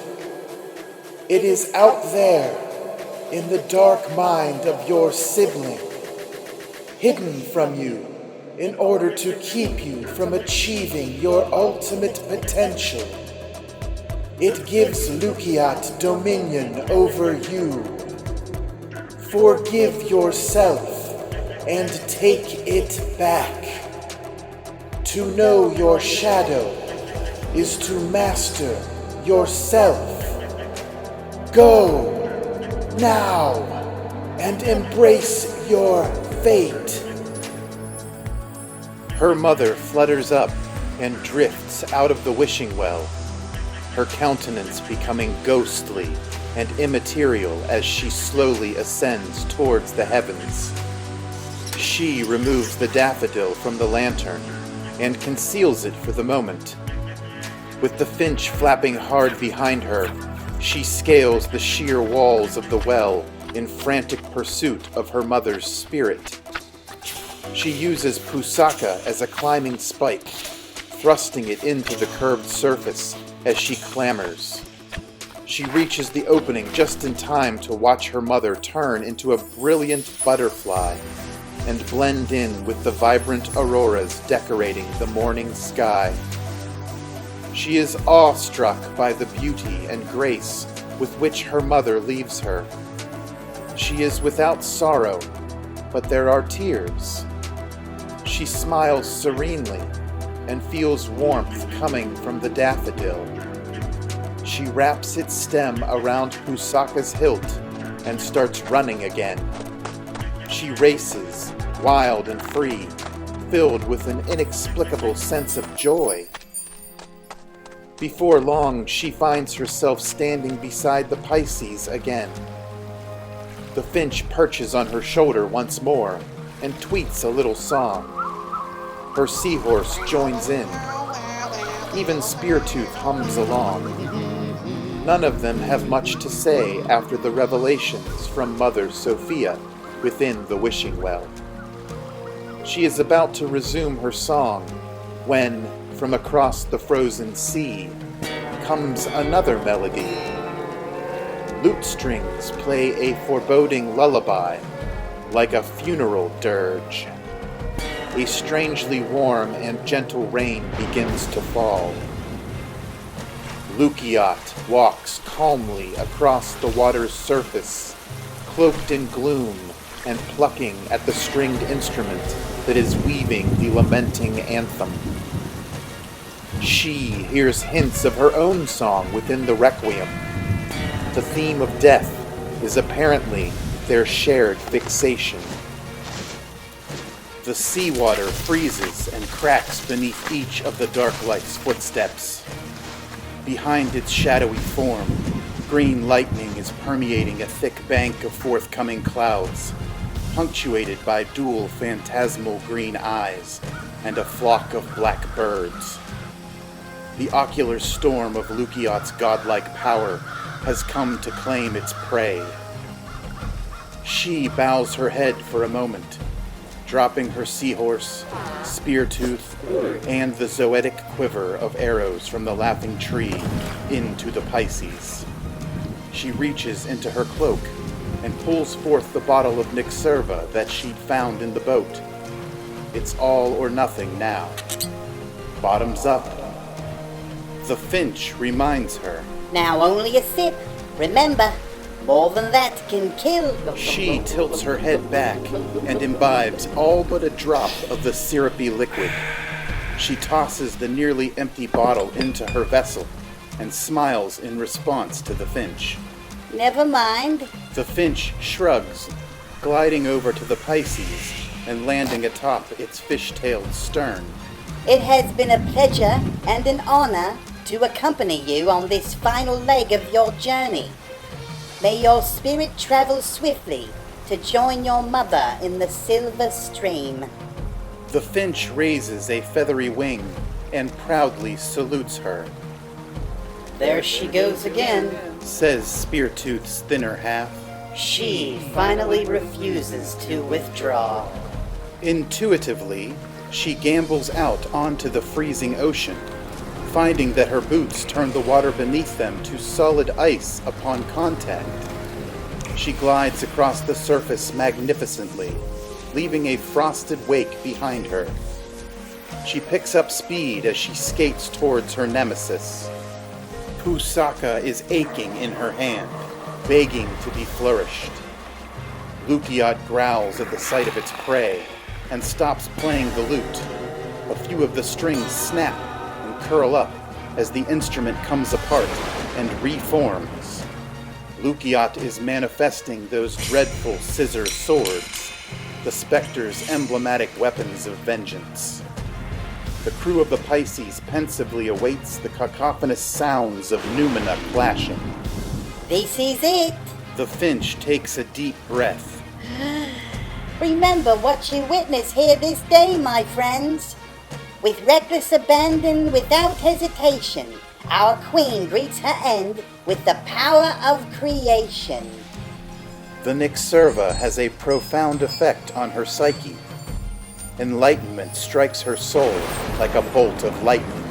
It is out there, in the dark mind of your sibling, hidden from you in order to keep you from achieving your ultimate potential. It gives Lukiat dominion over you. Forgive yourself and take it back. To know your shadow is to master yourself. Go now and embrace your fate. Her mother flutters up and drifts out of the wishing well, her countenance becoming ghostly and immaterial as she slowly ascends towards the heavens. She removes the daffodil from the lantern and conceals it for the moment. With the finch flapping hard behind her, she scales the sheer walls of the well in frantic pursuit of her mother's spirit. She uses Pusaka as a climbing spike, thrusting it into the curved surface as she clambers. She reaches the opening just in time to watch her mother turn into a brilliant butterfly and blend in with the vibrant auroras decorating the morning sky. She is awestruck by the beauty and grace with which her mother leaves her. She is without sorrow, but there are tears. She smiles serenely and feels warmth coming from the daffodil. She wraps its stem around Pusaka's hilt and starts running again. She races, wild and free, filled with an inexplicable sense of joy. Before long, she finds herself standing beside the Pisces again. The finch perches on her shoulder once more and tweets a little song. Her seahorse joins in. Even Speartooth hums along. None of them have much to say after the revelations from Mother Sophia within the wishing well. She is about to resume her song when, from across the frozen sea, comes another melody. Lute strings play a foreboding lullaby, like a funeral dirge. A strangely warm and gentle rain begins to fall. Lukiat walks calmly across the water's surface, cloaked in gloom and plucking at the stringed instrument that is weaving the lamenting anthem. She hears hints of her own song within the requiem. The theme of death is apparently their shared fixation. The seawater freezes and cracks beneath each of the Darklight's footsteps. Behind its shadowy form, green lightning is permeating a thick bank of forthcoming clouds, punctuated by dual phantasmal green eyes and a flock of black birds. The ocular storm of Lukiat's godlike power has come to claim its prey. She bows her head for a moment, dropping her seahorse, Speartooth, and the zoetic quiver of arrows from the laughing tree into the Pisces. She reaches into her cloak and pulls forth the bottle of Nixerva that she'd found in the boat. It's all or nothing now. Bottoms up. The finch reminds her. Now only a sip. Remember, more than that can kill. She tilts her head back and imbibes all but a drop of the syrupy liquid. She tosses the nearly empty bottle into her vessel and smiles in response to the finch. Never mind. The finch shrugs, gliding over to the Pisces and landing atop its fish-tailed stern. It has been a pleasure and an honor to accompany you on this final leg of your journey. May your spirit travel swiftly to join your mother in the silver stream. The finch raises a feathery wing and proudly salutes her. There she goes again. Says Speartooth's thinner half. She finally refuses to withdraw. Intuitively, she gambles out onto the freezing ocean, finding that her boots turn the water beneath them to solid ice upon contact. She glides across the surface magnificently, leaving a frosted wake behind her. She picks up speed as she skates towards her nemesis. Pusaka is aching in her hand, begging to be flourished. Lukiat growls at the sight of its prey and stops playing the lute. A few of the strings snap and curl up as the instrument comes apart and reforms. Lukiat is manifesting those dreadful scissor swords, the specter's emblematic weapons of vengeance. The crew of the Pisces pensively awaits the cacophonous sounds of Numina clashing. This is it. The Finch takes a deep breath. Remember what you witness here this day, my friends. With reckless abandon, without hesitation, our queen greets her end with the power of creation. The Nyxerva has a profound effect on her psyche. Enlightenment strikes her soul like a bolt of lightning.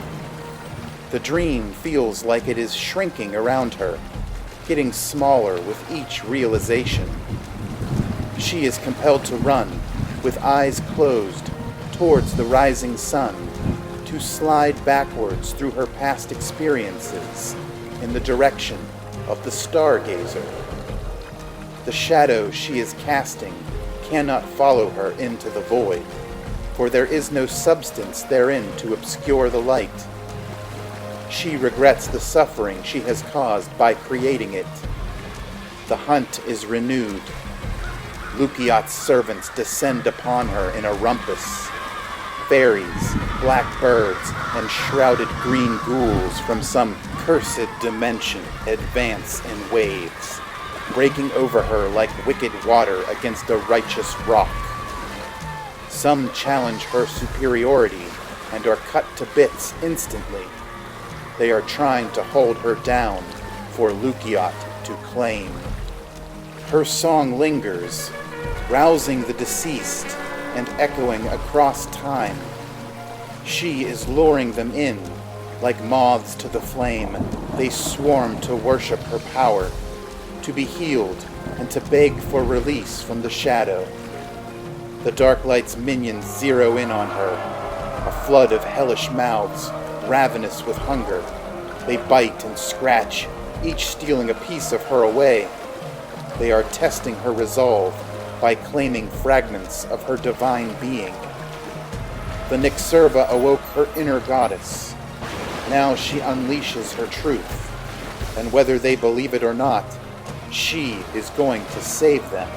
The dream feels like it is shrinking around her, getting smaller with each realization. She is compelled to run, with eyes closed, towards the rising sun, to slide backwards through her past experiences in the direction of the stargazer. The shadow she is casting cannot follow her into the void, for there is no substance therein to obscure the light. She regrets the suffering she has caused by creating it. The hunt is renewed. Lukiat's servants descend upon her in a rumpus. Fairies, black birds, and shrouded green ghouls from some cursed dimension advance in waves, breaking over her like wicked water against a righteous rock. Some challenge her superiority and are cut to bits instantly. They are trying to hold her down for Lukiat to claim. Her song lingers, rousing the deceased and echoing across time. She is luring them in. Like moths to the flame, they swarm to worship her power, to be healed and to beg for release from the shadow. The Darklight's minions zero in on her, a flood of hellish mouths, ravenous with hunger. They bite and scratch, each stealing a piece of her away. They are testing her resolve by claiming fragments of her divine being. The Nyxerva awoke her inner goddess. Now she unleashes her truth, and whether they believe it or not, she is going to save them.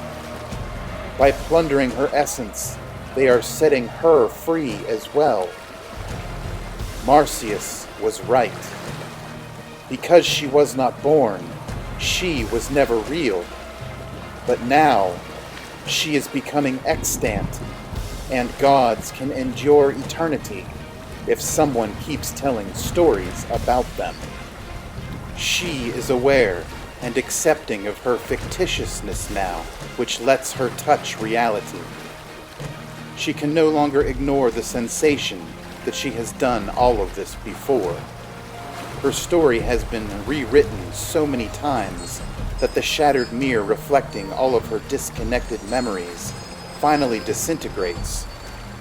By plundering her essence, they are setting her free as well. Marcius was right. Because she was not born, she was never real. But now, she is becoming extant, and gods can endure eternity if someone keeps telling stories about them. She is aware and accepting of her fictitiousness now, which lets her touch reality. She can no longer ignore the sensation that she has done all of this before. Her story has been rewritten so many times that the shattered mirror reflecting all of her disconnected memories finally disintegrates,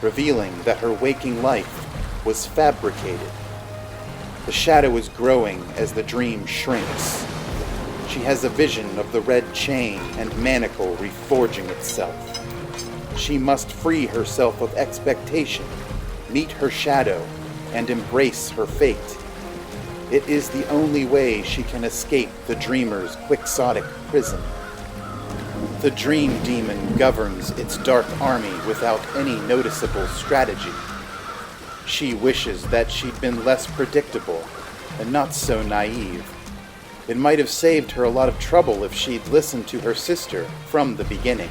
revealing that her waking life was fabricated. The shadow is growing as the dream shrinks. She has a vision of the red chain and manacle reforging itself. She must free herself of expectation, meet her shadow, and embrace her fate. It is the only way she can escape the dreamer's quixotic prison. The dream demon governs its dark army without any noticeable strategy. She wishes that she'd been less predictable and not so naive. It might have saved her a lot of trouble if she'd listened to her sister from the beginning.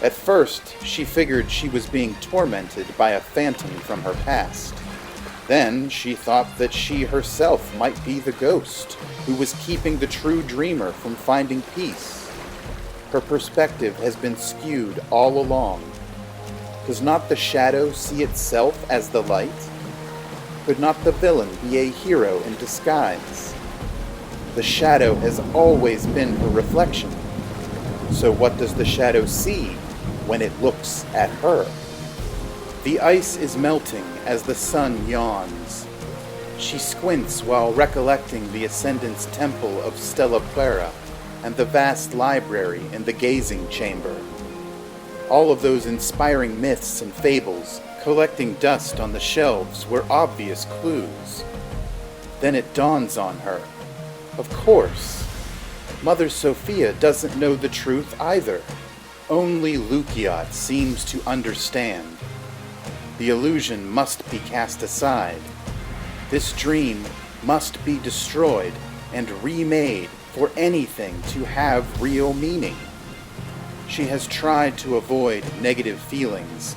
At first, she figured she was being tormented by a phantom from her past. Then she thought that she herself might be the ghost who was keeping the true dreamer from finding peace. Her perspective has been skewed all along. Does not the shadow see itself as the light? Could not the villain be a hero in disguise? The shadow has always been her reflection. So what does the shadow see when it looks at her? The ice is melting as the sun yawns. She squints while recollecting the Ascendant's temple of Stella Puera and the vast library in the gazing chamber. All of those inspiring myths and fables collecting dust on the shelves were obvious clues. Then it dawns on her. Of course, Mother Sophia doesn't know the truth either. Only Lukiat seems to understand. The illusion must be cast aside. This dream must be destroyed and remade for anything to have real meaning. She has tried to avoid negative feelings,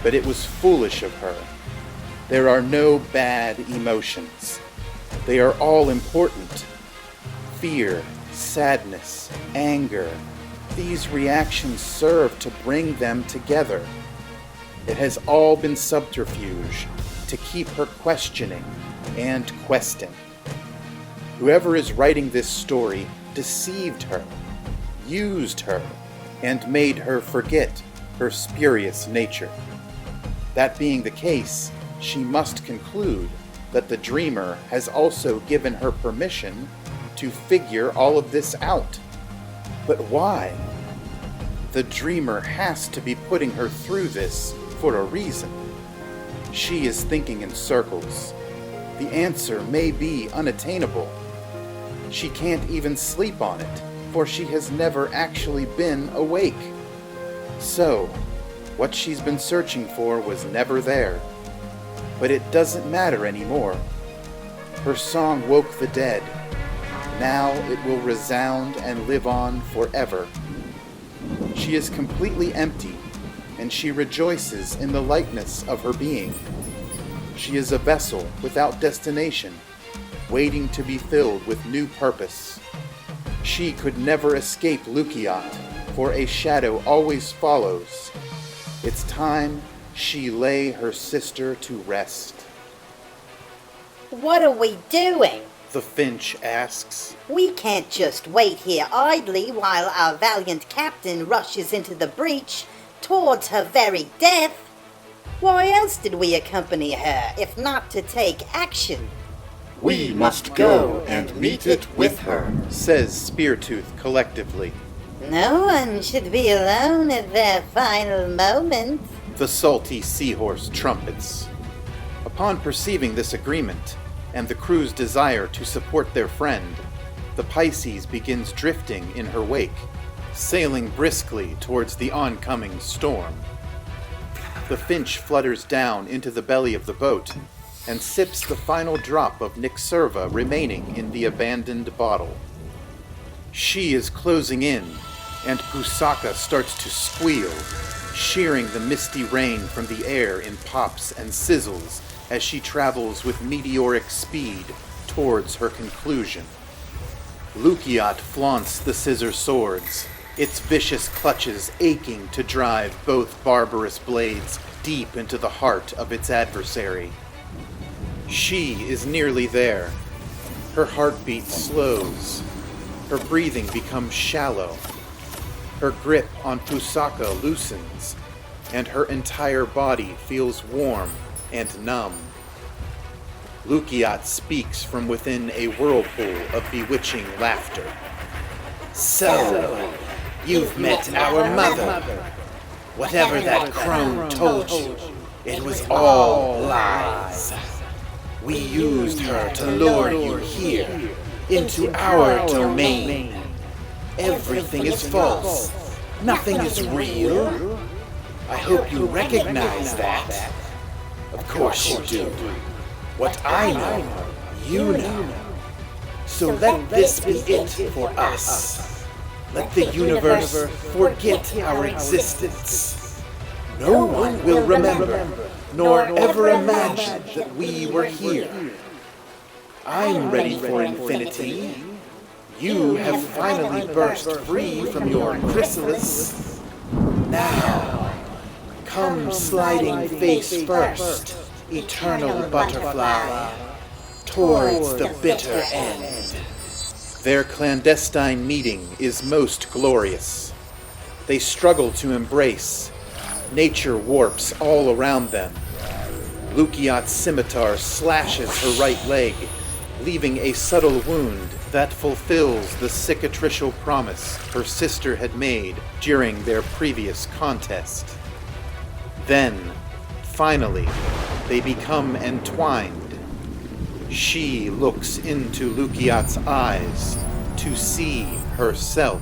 but it was foolish of her. There are no bad emotions. They are all important. Fear, sadness, anger, these reactions serve to bring them together. It has all been subterfuge to keep her questioning and questing. Whoever is writing this story deceived her, used her, and made her forget her spurious nature. That being the case, she must conclude that the dreamer has also given her permission to figure all of this out. But why? The dreamer has to be putting her through this for a reason. She is thinking in circles. The answer may be unattainable. She can't even sleep on it, for she has never actually been awake. So, what she's been searching for was never there. But it doesn't matter anymore. Her song woke the dead. Now it will resound and live on forever. She is completely empty, and she rejoices in the lightness of her being. She is a vessel without destination, waiting to be filled with new purpose. She could never escape Lukiat, for a shadow always follows. It's time she lay her sister to rest. What are we doing? The finch asks. We can't just wait here idly while our valiant captain rushes into the breach towards her very death. Why else did we accompany her, if not to take action? We must go and meet it with her, says Speartooth collectively. No one should be alone at their final moment. The salty seahorse trumpets. Upon perceiving this agreement, and the crew's desire to support their friend, the Pisces begins drifting in her wake, sailing briskly towards the oncoming storm. The finch flutters down into the belly of the boat and sips the final drop of Nyxerva remaining in the abandoned bottle. She is closing in, and Pusaka starts to squeal, shearing the misty rain from the air in pops and sizzles as she travels with meteoric speed towards her conclusion. Lukiat flaunts the scissor swords, its vicious clutches aching to drive both barbarous blades deep into the heart of its adversary. She is nearly there. Her heartbeat slows. Her breathing becomes shallow. Her grip on Pusaka loosens, and her entire body feels warm and numb. Lukiat speaks from within a whirlpool of bewitching laughter. So, you've met our mother. Whatever that crone told you, it was all lies. We used her to lure you here, into our domain. Everything is false. Nothing is real. I hope you recognize that. Of course you do. What I know, you know. So let this be it for us. Let the universe forget our existence. No one will remember, nor ever imagine that we were here. I'm ready for infinity. You have finally burst free from your chrysalis. Now, come sliding face first eternal butterfly, towards the bitter end. Their clandestine meeting is most glorious. They struggle to embrace. Nature warps all around them. Lukiat's scimitar slashes her right leg, leaving a subtle wound that fulfills the cicatricial promise her sister had made during their previous contest. Then, finally, they become entwined. She looks into Lukiat's eyes to see herself.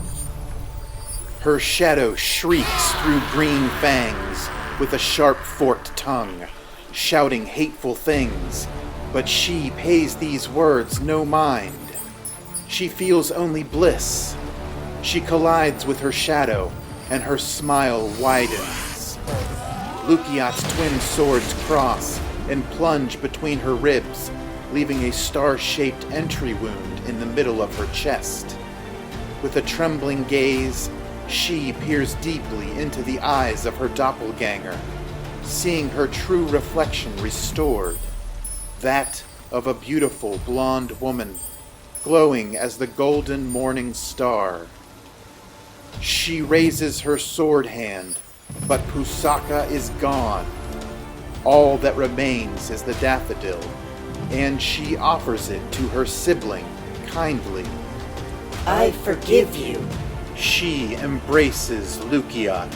Her shadow shrieks through green fangs with a sharp forked tongue, shouting hateful things, but she pays these words no mind. She feels only bliss. She collides with her shadow, and her smile widens. Lukiat's twin swords cross and plunge between her ribs, leaving a star-shaped entry wound in the middle of her chest. With a trembling gaze, she peers deeply into the eyes of her doppelganger, seeing her true reflection restored, that of a beautiful blonde woman, glowing as the golden morning star. She raises her sword hand, but Pusaka is gone. All that remains is the daffodil, and she offers it to her sibling kindly. I forgive you. She embraces Lukiat.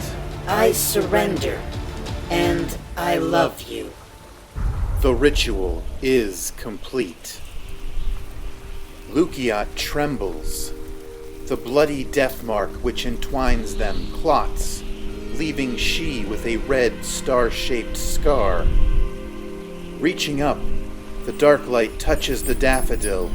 I surrender. And I love you. The ritual is complete. Lukiat trembles. The bloody death mark which entwines them clots, leaving she with a red star-shaped scar. Reaching up, the dark light touches the daffodil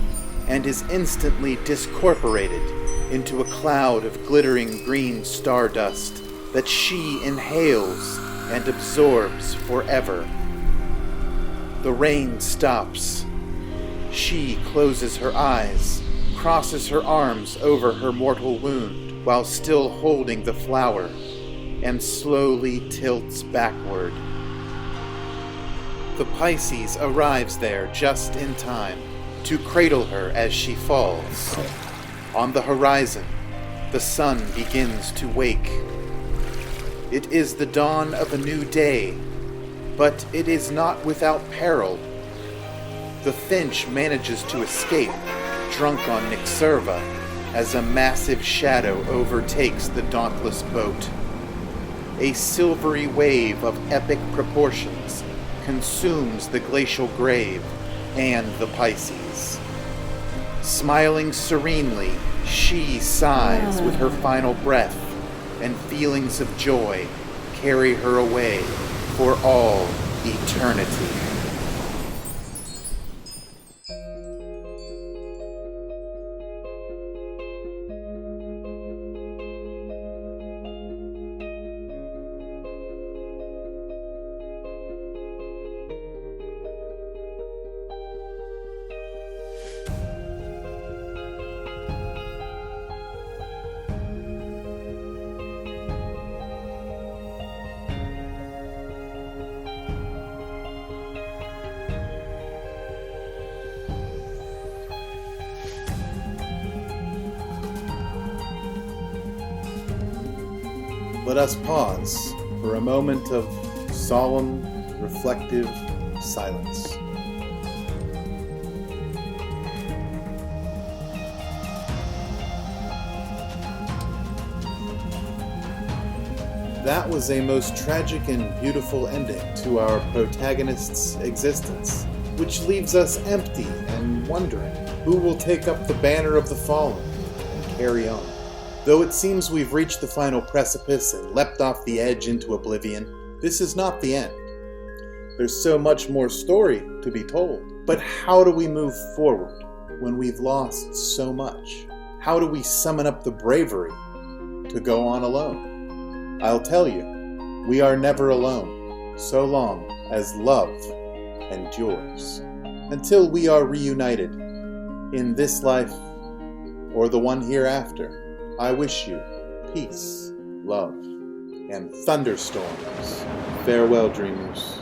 and is instantly discorporated into a cloud of glittering green stardust that she inhales and absorbs forever. The rain stops. She closes her eyes, crosses her arms over her mortal wound while still holding the flower, and slowly tilts backward. The Pisces arrives there just in time to cradle her as she falls. On the horizon, the sun begins to wake. It is the dawn of a new day, but it is not without peril. The Finch manages to escape, drunk on Nyxerva, as a massive shadow overtakes the dauntless boat. A silvery wave of epic proportions consumes the glacial grave and the Pisces. Smiling serenely, she sighs with her final breath, and feelings of joy carry her away for all eternity. Let us pause for a moment of solemn, reflective silence. That was a most tragic and beautiful ending to our protagonist's existence, which leaves us empty and wondering who will take up the banner of the fallen and carry on. Though it seems we've reached the final precipice and leapt off the edge into oblivion, this is not the end. There's so much more story to be told. But how do we move forward when we've lost so much? How do we summon up the bravery to go on alone? I'll tell you, we are never alone, so long as love endures. Until we are reunited in this life or the one hereafter, I wish you peace, love, and thunderstorms. Farewell, dreamers.